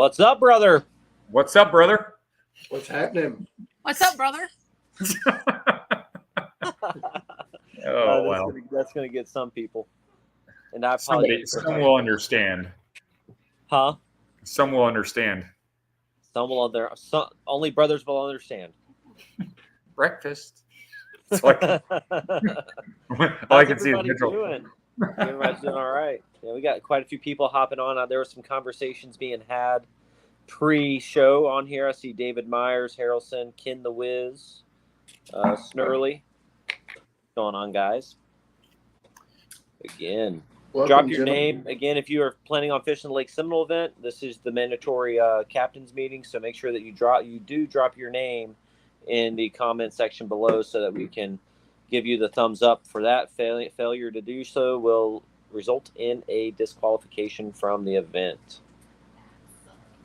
What's up, brother? What's up, brother? What's happening? What's up, brother? Well. That's gonna get some people. And I Some will understand. Huh? Some will understand. Only brothers will understand. Breakfast. All I can see is Mitchell. Doing? Everybody's doing all right. Yeah, we got quite a few people hopping on. There were some conversations being had pre-show on here. I see David Myers, Harrelson, Ken the Wiz, Snurley. What's going on, guys? Again, drop your name. Again, if you are planning on fishing the Lake Seminole event, this is the mandatory captain's meeting. So make sure that you drop your name in the comment section below so that we can give you the thumbs up for that. Failure to do so will result in a disqualification from the event.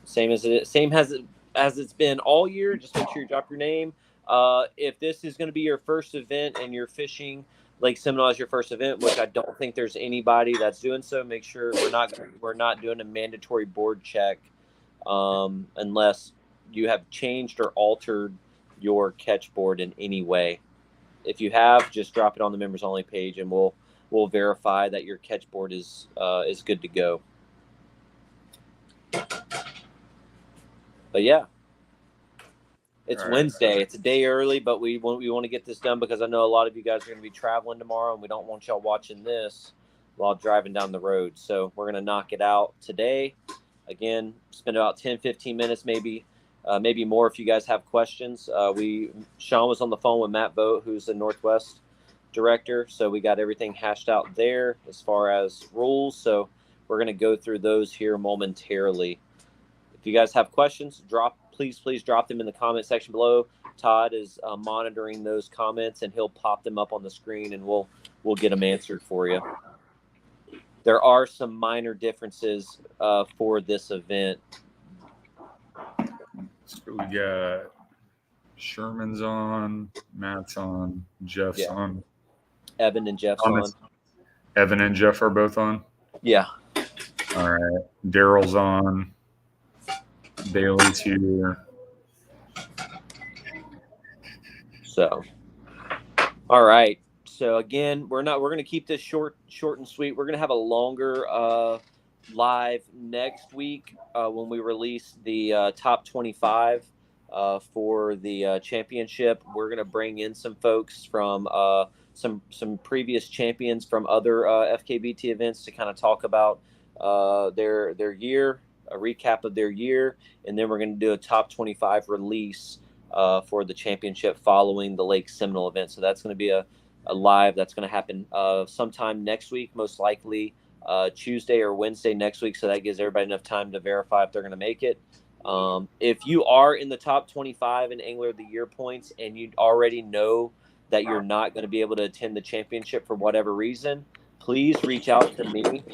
Same as it's been all year. Just make sure you drop your name. If this is going to be your first event and you're fishing Lake Seminole as your first event, which I don't think there's anybody that's doing so, make sure we're not doing a mandatory board check unless you have changed or altered your catch board in any way. If you have, just drop it on the members only page and we'll verify that your catch board is good to go. But yeah, it's right. Wednesday. It's a day early, but we want to get this done because I know a lot of you guys are going to be traveling tomorrow and we don't want y'all watching this while driving down the road. So we're going to knock it out today. Again, spend about 10, 15 minutes, maybe more if you guys have questions. Sean was on the phone with Matt Vogt, who's the Northwest director. So we got everything hashed out there as far as rules. So we're going to go through those here momentarily. If you guys have questions, please drop them in the comment section below. Todd is monitoring those comments and he'll pop them up on the screen and we'll get them answered for you. There are some minor differences for this event. So we got Sherman's on, Matt's on, Jeff's on. Evan and Jeff's on. Evan and Jeff are both on? Yeah. All right. Daryl's on. Bailey's here. So, all right. So again, we're going to keep this short and sweet. We're going to have a longer live next week when we release the top 25 for the championship. We're going to bring in some folks from some previous champions from other FKBT events to kind of talk about their year, a recap of their year, and then we're going to do a top 25 release for the championship following the Lake Seminole event. So that's going to be a live that's going to happen sometime next week, most likely Tuesday or Wednesday next week. So that gives everybody enough time to verify if they're going to make it. If you are in the top 25 in Angler of the Year points and you already know that you're not going to be able to attend the championship for whatever reason, please reach out to me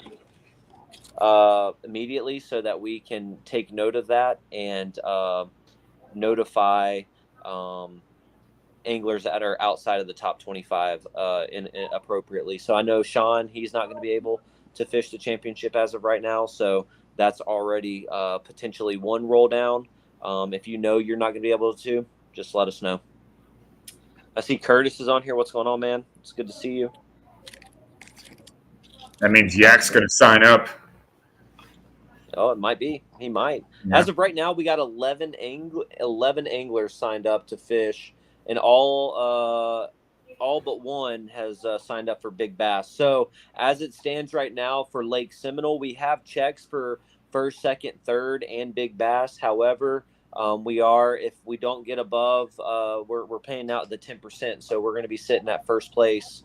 immediately so that we can take note of that and notify anglers that are outside of the top 25 in appropriately. So I know Sean, he's not going to be able to fish the championship as of right now. So that's already potentially one roll down. If you know you're not going to be able to, just let us know. I see Curtis is on here. What's going on, man? It's good to see you. That means Yak's going to sign up. Oh, it might be. He might. Yeah. As of right now, we got 11 anglers signed up to fish, and all but one has signed up for big bass. So as it stands right now for Lake Seminole, we have checks for first, second, third, and big bass. However, if we don't get above, we're paying out the 10%. So we're going to be sitting at first place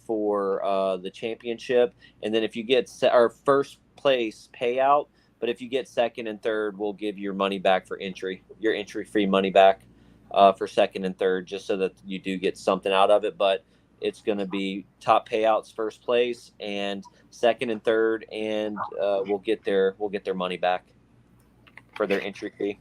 for the championship. And then if you get our first place payout, but if you get second and third, we'll give your money back for entry, your entry free money back for second and third, just so that you do get something out of it. But it's going to be top payouts first place and second and third, and we'll get their money back for their entry fee.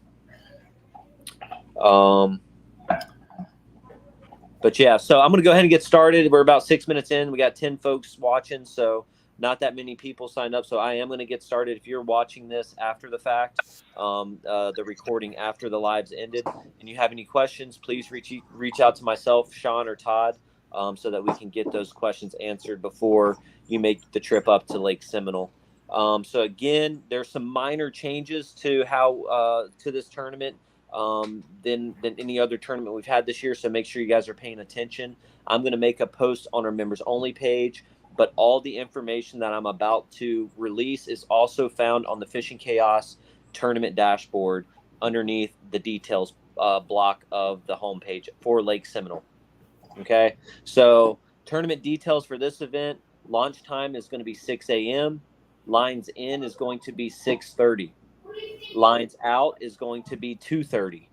But yeah, so I'm going to go ahead and get started. We're about 6 minutes in. We got 10 folks watching, so not that many people signed up, so I am going to get started. If you're watching this after the fact, the recording after the lives ended, and you have any questions, please reach out to myself, Sean, or Todd, so that we can get those questions answered before you make the trip up to Lake Seminole. So again, there's some minor changes to how to this tournament than any other tournament we've had this year. So make sure you guys are paying attention. I'm going to make a post on our members only page, but all the information that I'm about to release is also found on the Fishing Chaos tournament dashboard underneath the details block of the homepage for Lake Seminole. Okay, so tournament details for this event: launch time is going to be 6 a.m. Lines in is going to be 6:30. Lines out is going to be 2:30.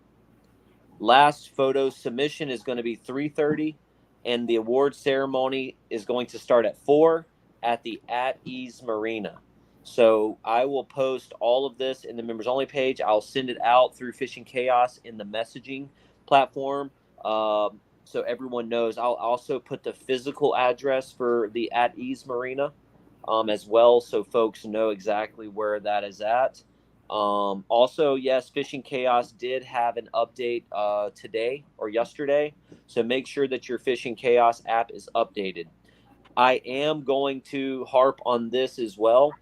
Last photo submission is going to be 3:30, and the award ceremony is going to start at 4 at the At Ease Marina. So I will post all of this in the members only page. I'll send it out through Fishing Chaos in the messaging platform, so everyone knows. I'll also put the physical address for the At Ease Marina as well, so folks know exactly where that is at. Also, yes, Fishing Chaos did have an update today or yesterday, so make sure that your Fishing Chaos app is updated. I am going to harp on this as well.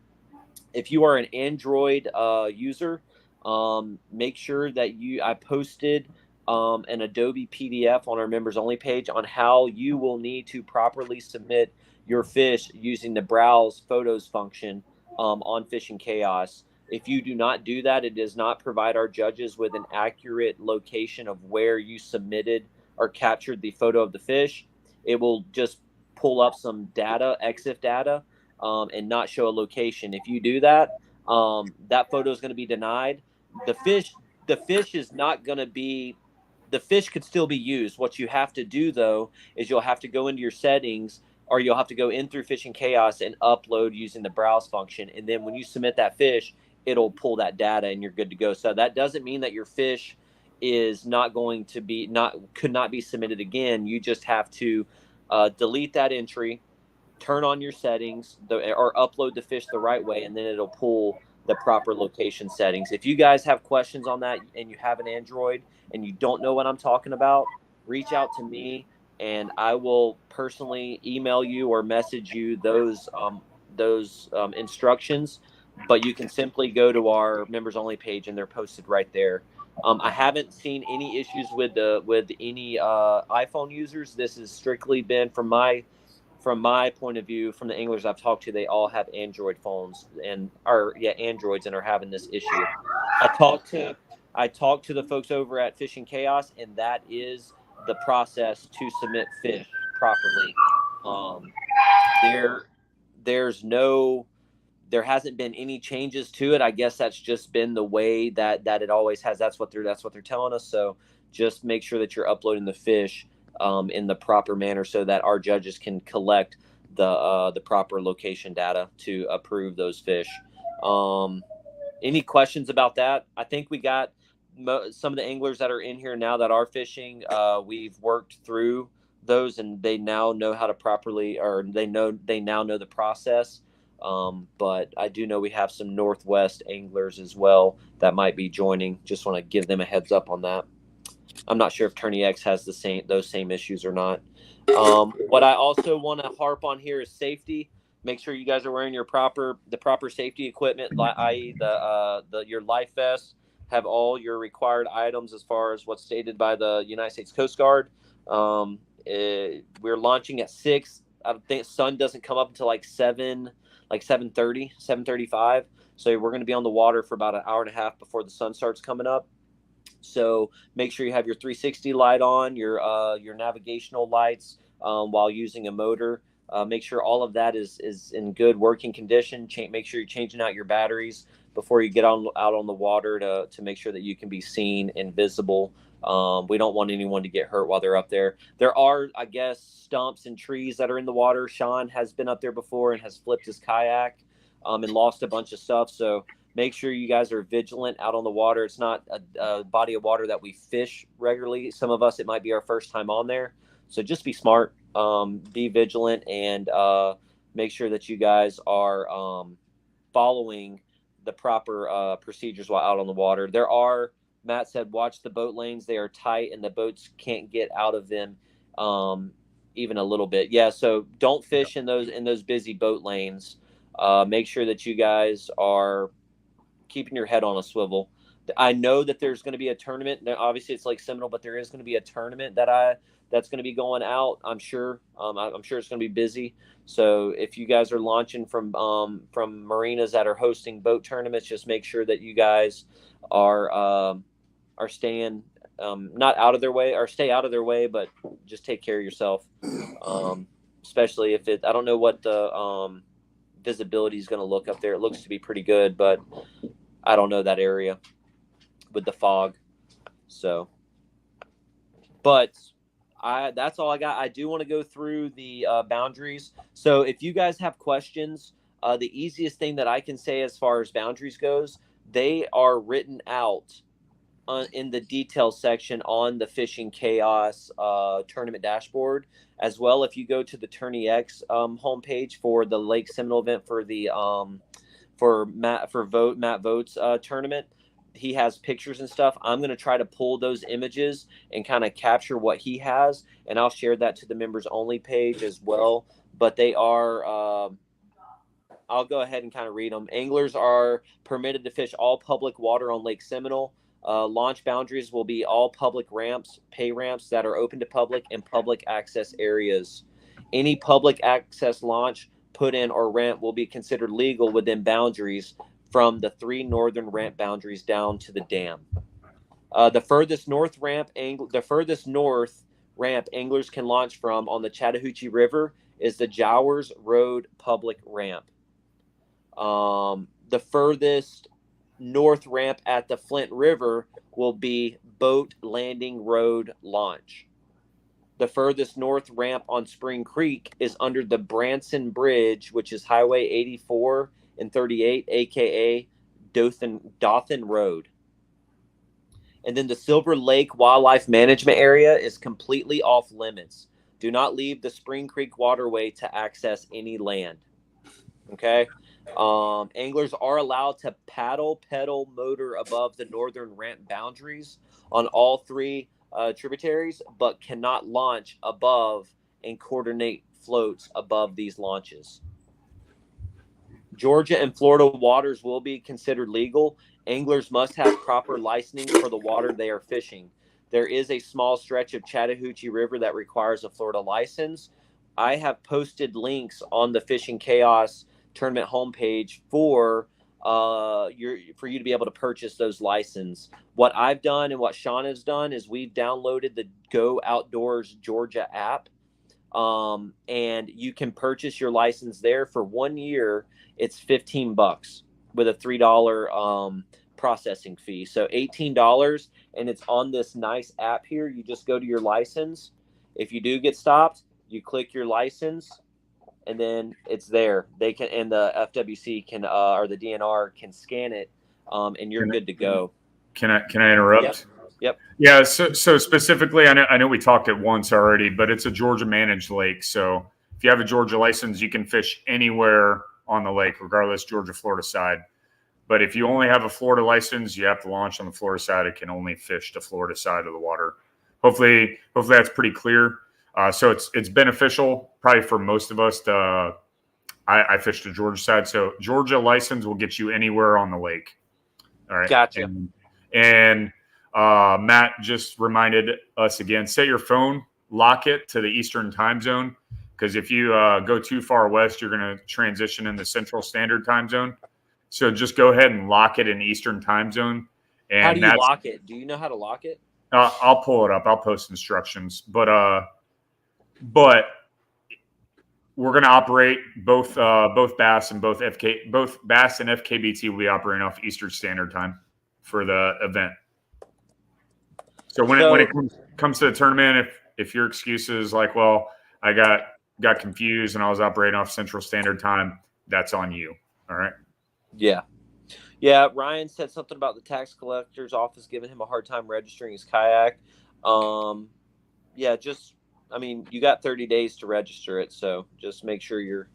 If you are an Android user, make sure that I posted an Adobe PDF on our members only page on how you will need to properly submit your fish using the browse photos function on Fishing Chaos. If you do not do that, it does not provide our judges with an accurate location of where you submitted or captured the photo of the fish. It will just pull up some data, EXIF data, and not show a location. If you do that, that photo is going to be denied. The fish is not going to be. The fish could still be used. What you have to do though is you'll have to go into your settings, or you'll have to go in through Fishing Chaos and upload using the browse function. And then when you submit that fish, it'll pull that data and you're good to go. So that doesn't mean that your fish is not going to be could not be submitted again. You just have to delete that entry, turn on your settings, or upload the fish the right way, and then it'll pull the proper location settings. If you guys have questions on that and you have an Android and you don't know what I'm talking about, reach out to me and I will personally email you or message you those instructions. But you can simply go to our members only page and they're posted right there. I haven't seen any issues with any iPhone users. This has strictly been from my point of view. From the anglers I've talked to, they all have Android phones Androids and are having this issue. I talked to the folks over at Fishing Chaos, and that is the process to submit fish properly. There there's no there hasn't been any changes to it. I guess that's just been the way that it always has. That's what they're telling us. So just make sure that you're uploading the fish in the proper manner so that our judges can collect the proper location data to approve those fish. Any questions about that? I think we got some of the anglers that are in here now that are fishing. We've worked through those, and they now know how to properly, or they now know the process. But I do know we have some Northwest anglers as well that might be joining. Just want to give them a heads up on that. I'm not sure if Tourney X has those same issues or not. What I also want to harp on here is safety. Make sure you guys are wearing the proper safety equipment, i.e. your life vest. Have all your required items as far as what's stated by the United States Coast Guard. We're launching at 6. I think sun doesn't come up until like 7:30, 7:35. So we're going to be on the water for about an hour and a half before the sun starts coming up. So make sure you have your 360 light on, your navigational lights while using a motor. Make sure all of that is in good working condition. Make sure you're changing out your batteries before you get out on the water to make sure that you can be seen and visible. We don't want anyone to get hurt while they're up there. There are, I guess, stumps and trees that are in the water. Sean has been up there before and has flipped his kayak and lost a bunch of stuff. So make sure you guys are vigilant out on the water. It's not a body of water that we fish regularly. Some of us, it might be our first time on there. So just be smart, be vigilant, and make sure that you guys are following the proper procedures while out on the water. Matt said, watch the boat lanes. They are tight and the boats can't get out of them even a little bit. Yeah, so don't fish in those busy boat lanes. Make sure that you guys are keeping your head on a swivel. I know that there's going to be a tournament. Now, obviously, it's Lake Seminole, but there is going to be a tournament that's going to be going out. I'm sure. I'm sure it's going to be busy. So if you guys are launching from marinas that are hosting boat tournaments, just make sure that you guys are staying not out of their way, or stay out of their way, but just take care of yourself. Especially if I don't know what the visibility is going to look up there. It looks to be pretty good, but I don't know that area with the fog. So, but that's all I got. I do want to go through the boundaries. So if you guys have questions, the easiest thing that I can say as far as boundaries goes, they are written out in the details section on the Fishing Chaos tournament dashboard. As well, if you go to the Tourney X homepage for the Lake Seminole event for the Matt Votes tournament, he has pictures and stuff. I'm going to try to pull those images and kind of capture what he has, and I'll share that to the members only page as well. But they are I'll go ahead and kind of read them. Anglers are permitted to fish all public water on Lake Seminole. Launch boundaries will be all public ramps, pay ramps that are open to public, and public access areas. Any public access launch, put in, or ramp will be considered legal within boundaries from the 3 northern ramp boundaries down to the dam. The furthest north ramp anglers can launch from on the Chattahoochee River is the Jowers Road public ramp. The furthest north ramp at the Flint River will be Boat Landing Road launch. The furthest north ramp on Spring Creek is under the Branson Bridge, which is Highway 84 and 38, aka Dothan Road. And then the Silver Lake Wildlife Management Area is completely off limits. Do not leave the Spring Creek waterway to access any land. Okay. Anglers are allowed to pedal motor above the northern ramp boundaries on all 3 tributaries, but cannot launch above and coordinate floats above these launches. Georgia and Florida waters will be considered legal. Anglers must have proper licensing for the water they are fishing. There is a small stretch of Chattahoochee River that requires a Florida license. I have posted links on the Fishing Chaos tournament homepage for you to be able to purchase those licenses. What I've done and what Sean has done is we've downloaded the Go Outdoors Georgia app, and you can purchase your license there for 1 year. It's $15 with a $3 processing fee, so $18, and it's on this nice app here. You just go to your license. If you do get stopped, you click your license, and then it's there. They can, and the FWC can, or the DNR can scan it, and you're good to go. Can I interrupt? Yep. Yeah. So specifically, I know we talked it once already, but it's a Georgia managed lake. So if you have a Georgia license, you can fish anywhere on the lake, regardless Georgia, Florida side. But if you only have a Florida license, you have to launch on the Florida side. It can only fish the Florida side of the water. Hopefully that's pretty clear. So it's beneficial probably for most of us. I fish the Georgia side, so Georgia license will get you anywhere on the lake. All right, gotcha. And Matt just reminded us again: set your phone, lock it to the Eastern time zone, because if you go too far west, you're going to transition in the Central Standard Time Zone. So just go ahead and lock it in Eastern Time Zone. And how do you lock it? Do you know how to lock it? I'll pull it up. I'll post instructions, but we're going to operate both Bass and both Bass and FKBT will be operating off Eastern Standard Time for the event. So when it comes to the tournament, if your excuse is like, well, I got confused and I was operating off Central Standard Time, that's on you. All right. Yeah. Ryan said something about the tax collector's office giving him a hard time registering his kayak. You got 30 days to register it, so just make sure you're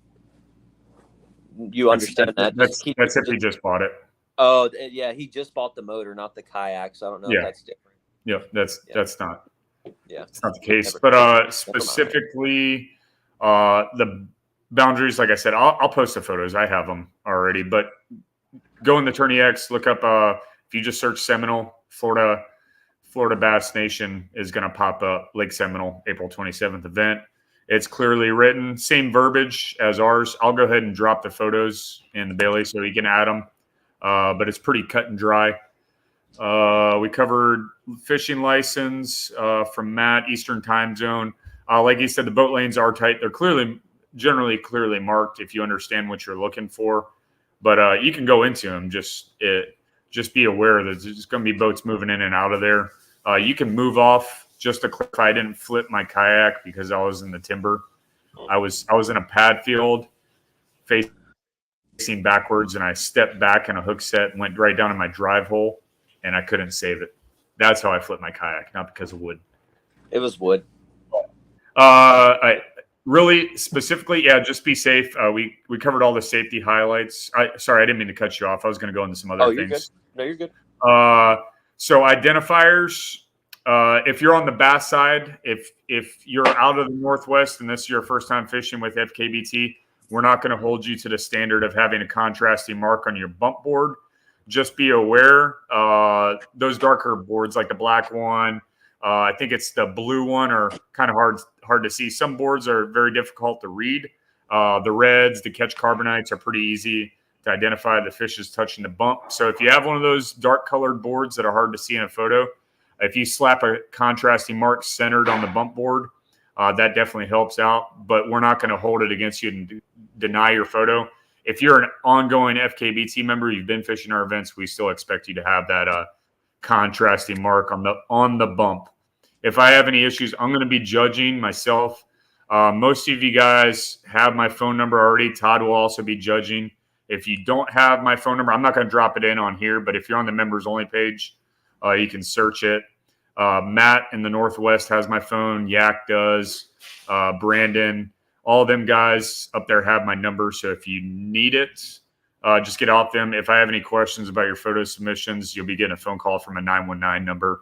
You understand that? That's if he just bought it. Oh, yeah, he just bought the motor, not the kayak. So I don't know if that's different. Yeah, that's not. Yeah, it's not the case. But specifically, the boundaries, like I said, I'll post the photos. I have them already. But go in the Tourney X, look up. If you just search Seminole, Florida Bass Nation is going to pop up. Lake Seminole, April 27th event. It's clearly written, same verbiage as ours. I'll go ahead and drop the photos in the Bailey so you can add them. But it's pretty cut and dry. We covered fishing license from Matt, Eastern Time Zone. Like he said, the boat lanes are tight. They're generally clearly marked if you understand what you're looking for. But you can go into them. Just be aware that there's going to be boats moving in and out of there. You can move off. Just to clarify, I didn't flip my kayak because I was in the timber. I was in a pad field facing backwards, and I stepped back in a hook set and went right down in my drive hole, and I couldn't save it. That's how I flipped my kayak, not because of wood. It was wood. I really specifically, just be safe. We covered all the safety highlights. Sorry, I didn't mean to cut you off. I was going to go into some other things. Good. No, you're good. So identifiers. If you're on the bass side, if you're out of the Northwest and this is your first time fishing with FKBT, we're not going to hold you to the standard of having a contrasting mark on your bump board. Just be aware, those darker boards like the black one, I think it's the blue one, are kind of hard to see. Some boards are very difficult to read. The reds, the catch carbonites are pretty easy to identify the fish is touching the bump. So if you have one of those dark colored boards that are hard to see in a photo, if you slap a contrasting mark centered on the bump board, that definitely helps out. But we're not going to hold it against you and deny your photo. If you're an ongoing FKBT member, you've been fishing our events, we still expect you to have that contrasting mark on the bump. If I have any issues, I'm going to be judging myself. Most of you guys have my phone number already. Todd will also be judging. If you don't have my phone number, I'm not going to drop it in on here, but if you're on the members only page, you can search it. Matt in the Northwest has my phone. Yak does. Brandon, all of them guys up there have my number. So if you need it, just get off them. If I have any questions about your photo submissions, you'll be getting a phone call from a 919 number.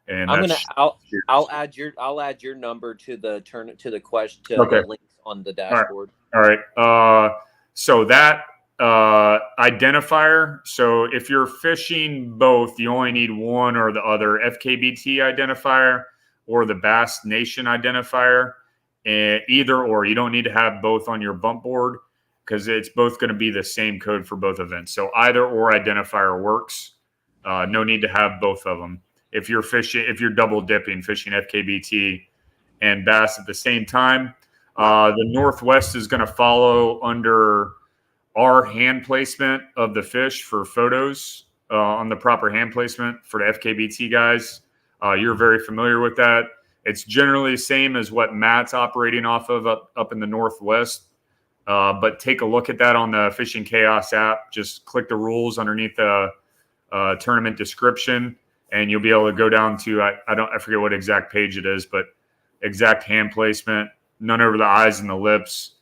And I'll add your number to the the links on the dashboard. All right. So that identifier. So if you're fishing both, you only need one or the other, FKBT identifier or the Bass Nation identifier, and either or. You don't need to have both on your bump board because it's both going to be the same code for both events. So either or identifier works. No need to have both of them. If you're double dipping, fishing FKBT and Bass at the same time, the Northwest is going to follow under our hand placement of the fish for photos on the proper hand placement for the FKBT guys. You're very familiar with that. It's generally the same as what Matt's operating off of up in the Northwest. But take a look at that on the Fishing Chaos app. Just click the rules underneath the tournament description, and you'll be able to go down to, I forget what exact page it is, but exact hand placement, none over the eyes and the lips.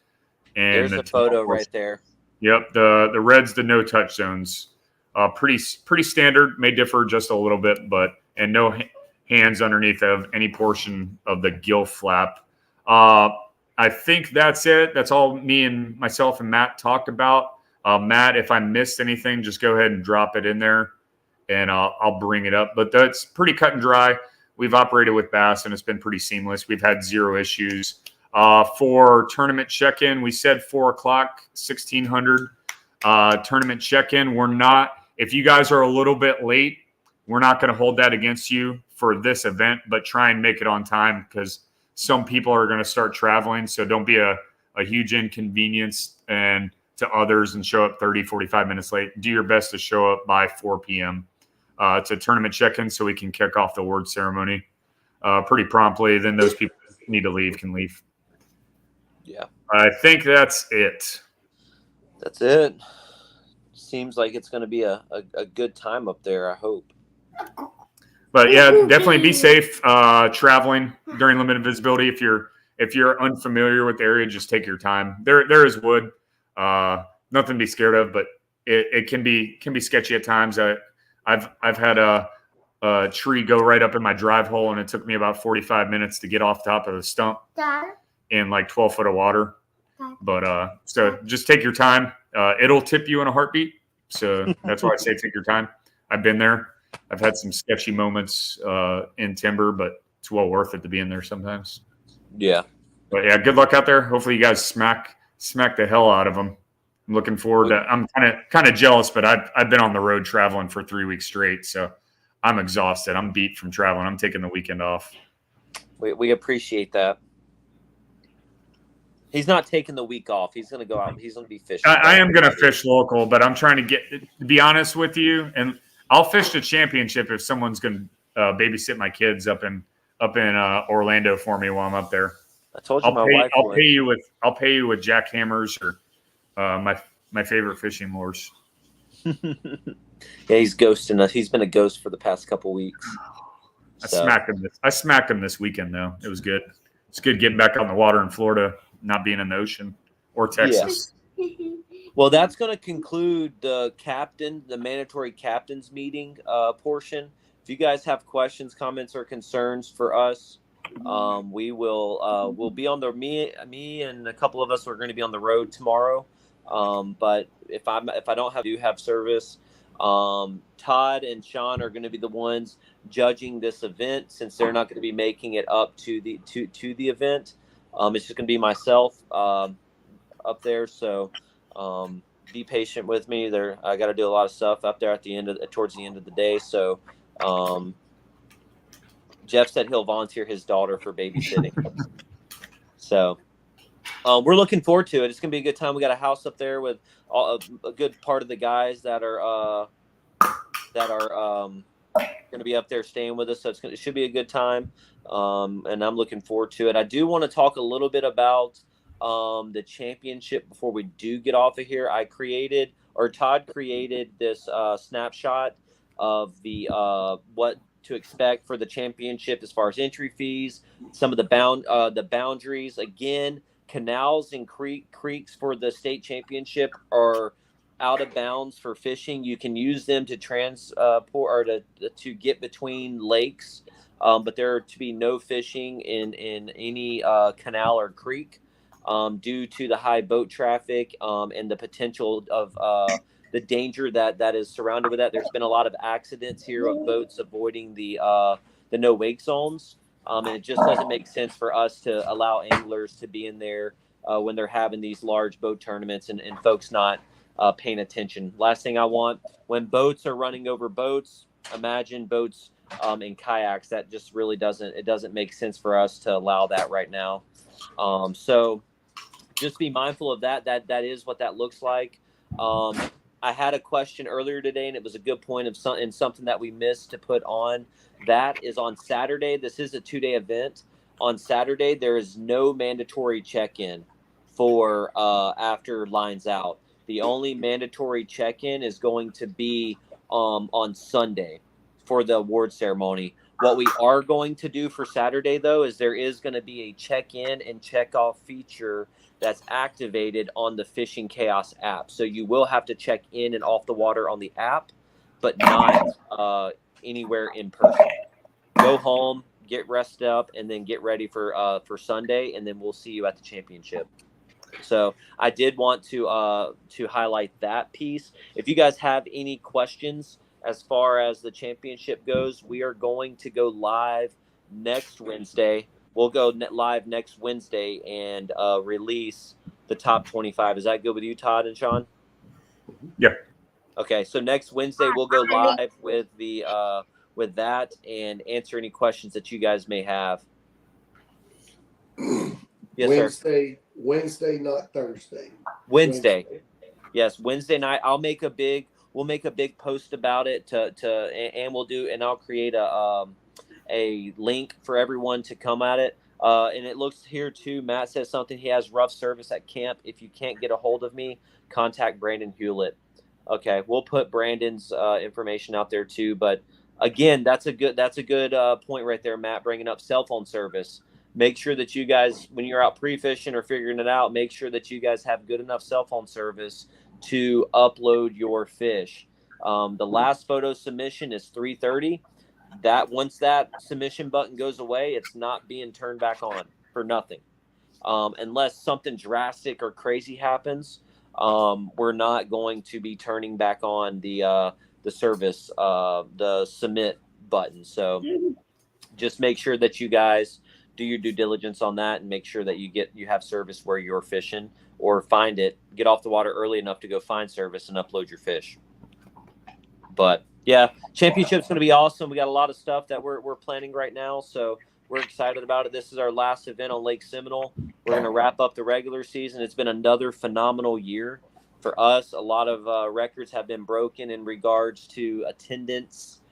And there's the photo right there. Yep, the reds, the no touch zones, pretty standard. May differ just a little bit, and no hands underneath of any portion of the gill flap. I think that's it. That's all myself and Matt talked about. Matt, if I missed anything, just go ahead and drop it in there, and I'll bring it up. But that's pretty cut and dry. We've operated with Bass, and it's been pretty seamless. We've had zero issues. For tournament check-in, we said 4 o'clock, 1600. Tournament check-in, if you guys are a little bit late, we're not going to hold that against you for this event, but try and make it on time because some people are going to start traveling. So don't be a huge inconvenience to others and show up 30, 45 minutes late. Do your best to show up by 4 p.m. It's a tournament check-in so we can kick off the award ceremony pretty promptly. Then those people who need to leave can leave. Yeah. I think that's it. That's it. Seems like it's going to be a good time up there, I hope. But yeah, definitely be safe traveling during limited visibility. If you're unfamiliar with the area, just take your time. There is wood. nothing to be scared of, but it can be sketchy at times. I've had a tree go right up in my drive hole, and it took me about 45 minutes to get off top of the stump in like 12 foot of water. But so just take your time. It'll tip you in a heartbeat. So that's why I say take your time. I've been there. I've had some sketchy moments in timber, but it's well worth it to be in there sometimes. Yeah. But yeah, good luck out there. Hopefully you guys smack the hell out of them. I'm looking forward to. I'm kind of jealous, but I've been on the road traveling for 3 weeks straight, so I'm exhausted. I'm beat from traveling. I'm taking the weekend off. We appreciate that. He's not taking the week off. He's going to go out. He's going to be fishing. I am going to fish local, but I'm trying to be honest with you, and I'll fish the championship if someone's going to babysit my kids up in Orlando for me while I'm up there. I told you I'll pay you with jackhammers or my favorite fishing lures. Yeah, he's ghosting us. He's been a ghost for the past couple weeks. I smacked him this weekend though. It was good. It's good getting back on the water in Florida, not being in the ocean or Texas. Yeah. Well, that's going to conclude the mandatory captains meeting portion. If you guys have questions, comments, or concerns for us, we'll be on the me and a couple of us are going to be on the road tomorrow. But if I do have service, Todd and Sean are going to be the ones judging this event since they're not going to be making it up to the event. It's just going to be myself up there. So be patient with me. I got to do a lot of stuff up there towards the end of the day. So Jeff said he'll volunteer his daughter for babysitting. So we're looking forward to it. It's going to be a good time. We got a house up there with a good part of the guys that are going to be up there staying with us. So it should be a good time. And I'm looking forward to it. I do want to talk a little bit about the championship before we do get off of here. Todd created this snapshot of the what to expect for the championship as far as entry fees, some of the boundaries. Again, canals and creeks for the state championship are out of bounds for fishing. You can use them to transport or to get between lakes, but there are to be no fishing in any canal or creek due to the high boat traffic and the potential of the danger that is surrounded with that. There's been a lot of accidents here of boats avoiding the no wake zones. And it just doesn't make sense for us to allow anglers to be in there when they're having these large boat tournaments and folks not paying attention. Last thing I want, when boats are running over boats, imagine boats in kayaks. That just really doesn't make sense for us to allow that right now. So just be mindful of that. That is what that looks like. I had a question earlier today, and it was a good point of something that we missed to put on. That is on Saturday. This is a 2-day event. On Saturday, there is no mandatory check-in for after lines out. The only mandatory check-in is going to be on Sunday for the award ceremony. What we are going to do for Saturday, though, is there is going to be a check-in and check-off feature that's activated on the Fishing Chaos app. So you will have to check in and off the water on the app, but not anywhere in person. Go home, get rested up, and then get ready for Sunday, and then we'll see you at the championship. So I did want to highlight that piece. If you guys have any questions as far as the championship goes, we are going to go live next Wednesday. We'll go live next Wednesday and release the top 25. Is that good with you, Todd and Sean? Yeah. Okay, so next Wednesday we'll go live with the with that and answer any questions that you guys may have. Yes, sir. Wednesday, not Thursday. Wednesday. Yes, Wednesday night. We'll make a big post about it and I'll create a link for everyone to come at it. And it looks here too. Matt says something. He has rough service at camp. If you can't get a hold of me, contact Brandon Hewlett. Okay, we'll put Brandon's information out there too. But again, that's a good point right there, Matt, bringing up cell phone service. Make sure that you guys, when you're out pre-fishing or figuring it out, make sure that you guys have good enough cell phone service to upload your fish. The last photo submission is 3:30. Once that submission button goes away, it's not being turned back on for nothing. Unless something drastic or crazy happens, we're not going to be turning back on the service, the submit button. So just make sure that you guys do your due diligence on that and make sure that you have service where you're fishing, or find it, get off the water early enough to go find service and upload your fish. But yeah, championship's going to be awesome. We got a lot of stuff that we're planning right now, so we're excited about it. This is our last event on Lake Seminole. We're going to wrap up the regular season. It's been another phenomenal year for us. A lot of records have been broken in regards to attendance,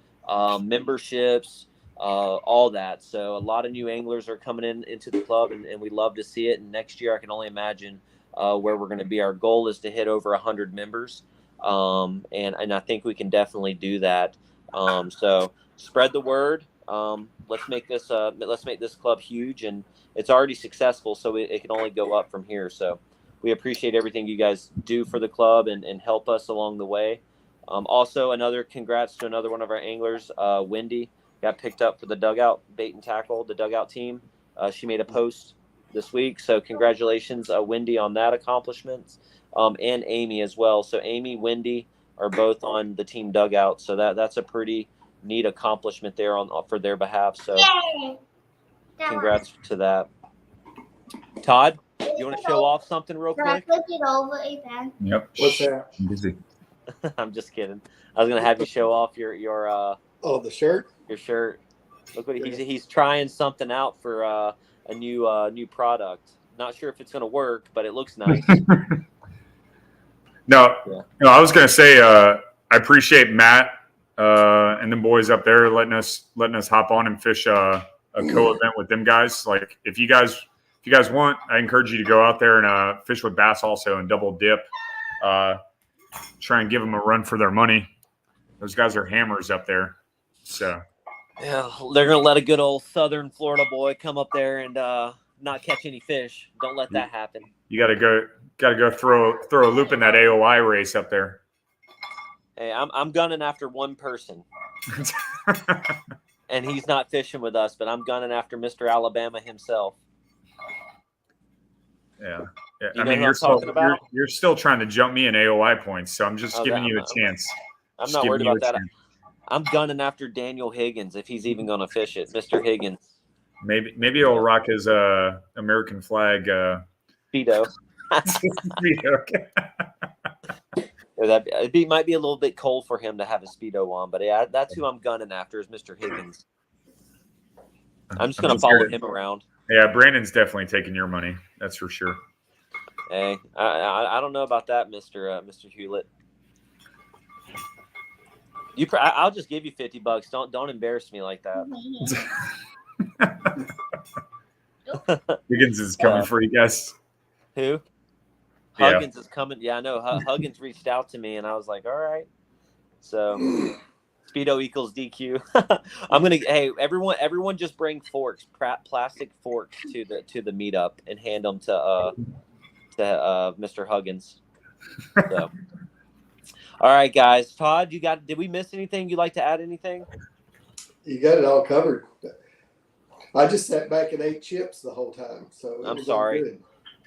memberships, all that. So a lot of new anglers are coming into the club, and we love to see it. And next year, I can only imagine where we're going to be. Our goal is to hit over 100 members. And I think we can definitely do that. So spread the word. Let's make this club huge, and it's already successful, so it can only go up from here. So we appreciate everything you guys do for the club and help us along the way. Also, another congrats to another one of our anglers, Wendy, got picked up for the dugout bait and tackle, the dugout team. She made a post this week, so congratulations, Wendy, on that accomplishment. And Amy as well. So Amy, Wendy are both on the team dugout. So that's a pretty neat accomplishment there for their behalf. So congrats to that. Todd, you want to show off something real quick? Yep. What's that? I'm busy. I'm just kidding. I was gonna have you show off your the shirt. Your shirt. Look what he's trying something out for a new product. Not sure if it's gonna work, but it looks nice. No, I was going to say I appreciate Matt and the boys up there letting us hop on and fish a co-event with them guys. Like if you guys want, I encourage you to go out there and fish with bass also and double dip. Try and give them a run for their money. Those guys are hammers up there. So yeah, they're gonna let a good old Southern Florida boy come up there and not catch any fish. Don't let that happen. You got to go throw a loop in that AOI race up there. Hey, I'm gunning after one person, and he's not fishing with us, but I'm gunning after Mr. Alabama himself. Yeah. I mean, you're still trying to jump me in AOI points, so I'm just giving you a chance. I'm not worried about that. I'm gunning after Daniel Higgins if he's even going to fish it, Mr. Higgins. Maybe he'll rock his American flag Speedo. It might be a little bit cold for him to have a Speedo on, but yeah, that's who I'm gunning after is Mr. Higgins. I'm just going to follow him around. Yeah, Brandon's definitely taking your money. That's for sure. Hey, I don't know about that, Mr. Hewlett. I'll just give you $50. Don't embarrass me like that. Higgins is coming for you guys. Who? Huggins is coming. Yeah, I know. Huggins reached out to me, and I was like, all right. So, Speedo equals DQ. Hey, everyone just bring forks, plastic forks to the meetup and hand them to Mr. Huggins. So, all right, guys. Todd, did we miss anything? You like to add anything? You got it all covered. I just sat back and ate chips the whole time. So I'm sorry. Good.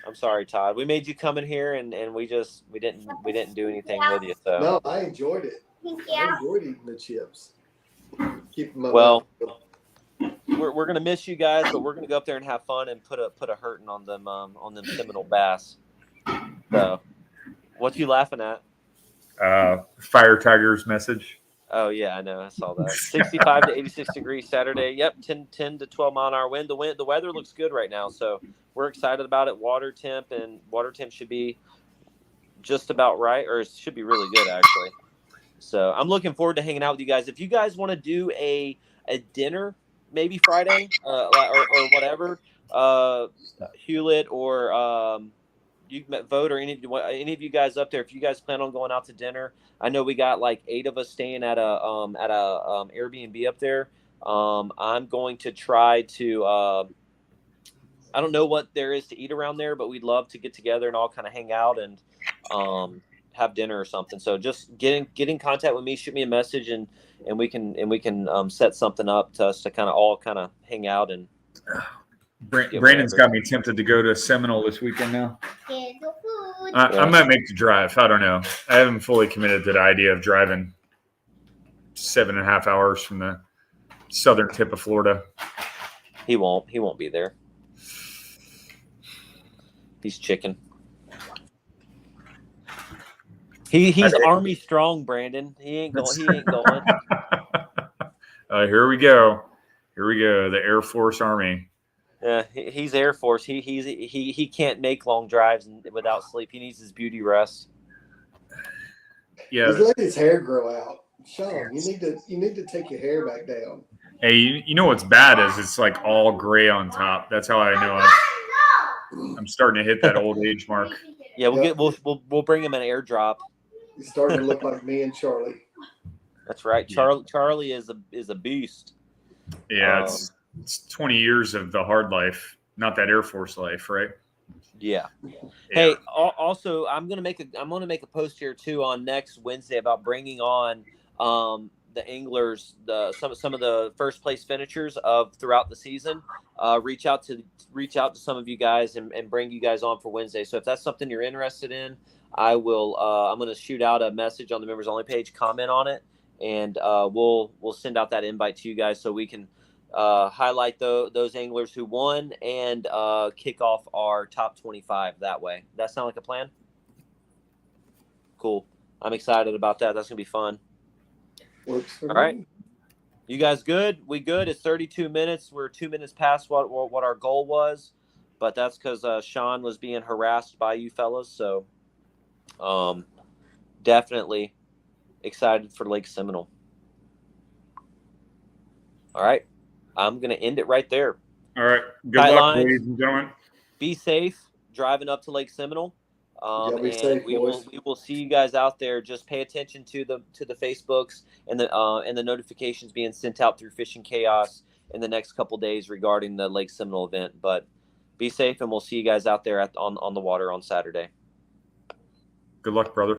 I'm sorry, Todd. We made you come in here and we didn't do anything with you. So no, I enjoyed it. I enjoyed eating the chips. Keep them up. Well, we're gonna miss you guys, but we're gonna go up there and have fun and put a hurting on them Seminole bass. So, what you laughing at? Fire Tiger's message. Oh yeah, I know. I saw that. 65 to 86 degrees Saturday. Yep, 10 to 12 mile an hour wind. The weather looks good right now, so we're excited about it. Water temp should be just about right, or it should be really good actually. So I'm looking forward to hanging out with you guys. If you guys want to do a dinner, maybe Friday or whatever, Hewlett or you vote or any of you guys up there. If you guys plan on going out to dinner, I know we got like 8 of us staying at a Airbnb up there. I'm going to try to. I don't know what there is to eat around there, but we'd love to get together and all kind of hang out and have dinner or something. So just get in contact with me, shoot me a message, and we can set something up to us to kind of hang out and. Brandon's got me tempted to go to Seminole this weekend now. I might make the drive. I don't know. I haven't fully committed to the idea of driving 7.5 hours from the southern tip of Florida. He won't be there. He's chicken. He's Army strong, Brandon. He ain't going. Here we go. The Air Force Army. Yeah, he's Air Force. He can't make long drives without sleep. He needs his beauty rest. Yeah, just let his hair grow out. Sean, you need to take your hair back down. Hey, you know what's bad is it's like all gray on top. That's how I know I'm starting to hit that old age mark. Yeah, we'll bring him an airdrop. He's starting to look like me and Charlie. That's right. Charlie is a beast. Yeah, it's 20 years of the hard life, not that Air Force life, right? Yeah. Hey, also, I'm gonna make a post here too on next Wednesday about bringing on the anglers, some of the first place finishers of throughout the season. Reach out to some of you guys and bring you guys on for Wednesday. So if that's something you're interested in, I will. I'm gonna shoot out a message on the members only page, comment on it, and we'll send out that invite to you guys so we can. Highlight those anglers who won and kick off our top 25 that way. That sound like a plan? Cool. I'm excited about that. That's going to be fun. Works for All right. me. You guys good? We good? It's 32 minutes. We're 2 minutes past what our goal was, but that's because Sean was being harassed by you fellas. So definitely excited for Lake Seminole. All right. I'm going to end it right there. All right. Good luck, ladies and gentlemen. Be safe driving up to Lake Seminole. Be safe, we will see you guys out there. Just pay attention to the Facebooks and the notifications being sent out through Fishing Chaos in the next couple days regarding the Lake Seminole event. But be safe, and we'll see you guys out there on the water on Saturday. Good luck, brother.